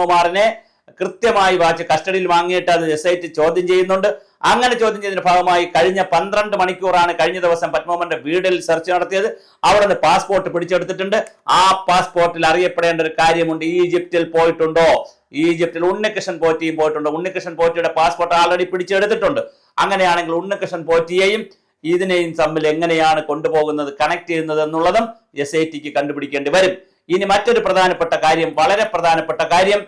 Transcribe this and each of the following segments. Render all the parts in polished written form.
കുമാറിനെ കൃത്യമായി വാച്ച് കസ്റ്റഡിയിൽ വാങ്ങിയിട്ട് അത് SIT ചോദ്യം ചെയ്യുന്നുണ്ട്. അങ്ങനെ ചോദ്യം ചെയ്തതിന്റെ ഭാഗമായി കഴിഞ്ഞ 12 മണിക്കൂറാണ് കഴിഞ്ഞ ദിവസം പത്മകുമാറിന്റെ വീടിൽ സെർച്ച് നടത്തിയത്. അവിടെ നിന്ന് പാസ്പോർട്ട് പിടിച്ചെടുത്തിട്ടുണ്ട്. ആ പാസ്പോർട്ടിൽ അറിയപ്പെടേണ്ട ഒരു കാര്യമുണ്ട്. ഈജിപ്തിൽ പോയിട്ടുണ്ടോ? ഈജിപ്തിൽ ഉണ്ണികൃഷ്ണൻ പോറ്റിയും പോയിട്ടുണ്ടോ? ഉണ്ണികൃഷ്ണൻ പോറ്റിയുടെ പാസ്പോർട്ട് ആൾറെഡി പിടിച്ചെടുത്തിട്ടുണ്ട്. അങ്ങനെയാണെങ്കിൽ ഉണ്ണികൃഷ്ണൻ പോറ്റിയെയും ഇതിനെയും തമ്മിൽ എങ്ങനെയാണ് കൊണ്ടുപോകുന്നത്, കണക്ട് ചെയ്യുന്നത് എന്നുള്ളതും SITക്ക് കണ്ടുപിടിക്കേണ്ടി വരും. ഇനി മറ്റൊരു പ്രധാനപ്പെട്ട കാര്യം, വളരെ പ്രധാനപ്പെട്ട കാര്യം,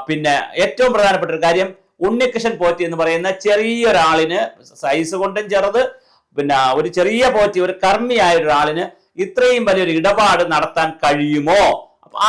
പിന്നെ ഏറ്റവും പ്രധാനപ്പെട്ട ഒരു കാര്യം, ഉണ്ണികൃഷ്ണൻ പോറ്റി എന്ന് പറയുന്ന ചെറിയൊരാളിന്, സൈസ് കൊണ്ടും ചെറുത്, പിന്നെ ഒരു ചെറിയ പോറ്റി, ഒരു കർമ്മിയായ ഒരാളിന് ഇത്രയും വലിയൊരു ഇടപാട് നടത്താൻ കഴിയുമോ?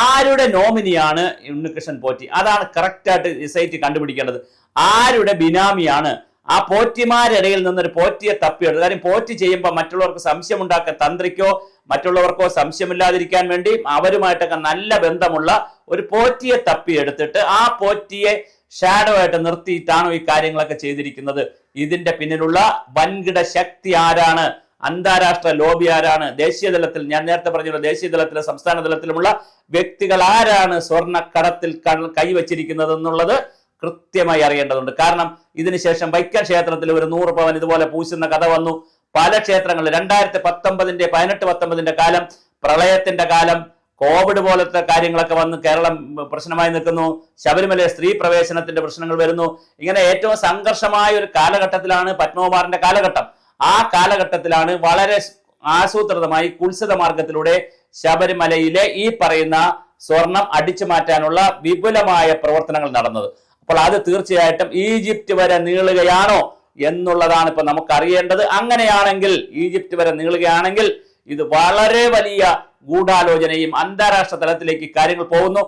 ആരുടെ നോമിനിയാണ് ഉണ്ണികൃഷ്ണൻ പോറ്റി? അതാണ് കറക്റ്റായിട്ട് SIT കണ്ടുപിടിക്കേണ്ടത്. ആരുടെ ബിനാമിയാണ്? ആ പോറ്റിമാരിടയിൽ നിന്നൊരു പോറ്റിയെ തപ്പിയെടുത്ത്. കാര്യം പോറ്റി ചെയ്യുമ്പോൾ മറ്റുള്ളവർക്ക് സംശയമുണ്ടാക്കാൻ, തന്ത്രിക്കോ മറ്റുള്ളവർക്കോ സംശയമില്ലാതിരിക്കാൻ വേണ്ടി അവരുമായിട്ടൊക്കെ നല്ല ബന്ധമുള്ള ഒരു പോറ്റിയെ തപ്പിയെടുത്തിട്ട് ആ പോറ്റിയെ ഷാഡോ ആയിട്ട് നിർത്തിയിട്ടാണോ ഈ കാര്യങ്ങളൊക്കെ ചെയ്തിരിക്കുന്നത്? ഇതിന്റെ പിന്നിലുള്ള വൻകിട ശക്തി ആരാണ്? അന്താരാഷ്ട്ര ലോബി ആരാണ്? ദേശീയ തലത്തിൽ, ഞാൻ നേരത്തെ പറഞ്ഞല്ലോ, ദേശീയ തലത്തിലും സംസ്ഥാന തലത്തിലുമുള്ള വ്യക്തികൾ ആരാണ് സ്വർണ്ണക്കടത്തിൽ കൈവച്ചിരിക്കുന്നത് എന്നുള്ളത് കൃത്യമായി അറിയേണ്ടതുണ്ട്. കാരണം ഇതിനുശേഷം വൈക്കം ക്ഷേത്രത്തിൽ ഒരു 100 പവൻ ഇതുപോലെ പൂശുന്ന കഥ വന്നു. പല ക്ഷേത്രങ്ങളിൽ 2019 18-19 കാലം, പ്രളയത്തിന്റെ കാലം, കോവിഡ് പോലത്തെ കാര്യങ്ങളൊക്കെ വന്ന് കേരളം പ്രശ്നമായി നിൽക്കുന്നു. ശബരിമല സ്ത്രീ പ്രവേശനത്തിന്റെ പ്രശ്നങ്ങൾ വരുന്നു. ഇങ്ങനെ ഏറ്റവും സംഘർഷമായ ഒരു കാലഘട്ടത്തിലാണ് പത്മകുമാറിന്റെ കാലഘട്ടം. ആ കാലഘട്ടത്തിലാണ് വളരെ ആസൂത്രിതമായി കുത്സിത മാർഗത്തിലൂടെ ശബരിമലയിലെ ഈ പറയുന്ന സ്വർണം അടിച്ചു മാറ്റാനുള്ള വിപുലമായ പ്രവർത്തനങ്ങൾ നടന്നത്. അപ്പോൾ അത് തീർച്ചയായിട്ടും ഈജിപ്റ്റ് വരെ നീളുകയാണോ എന്നുള്ളതാണ് ഇപ്പൊ നമുക്ക് അറിയേണ്ടത്. അങ്ങനെയാണെങ്കിൽ, ഈജിപ്റ്റ് വരെ നീളുകയാണെങ്കിൽ ഇത് വളരെ വലിയ ഗൂഢാലോചനയും അന്താരാഷ്ട്ര തലത്തിലേക്ക് കാര്യങ്ങൾ പോകുന്നു.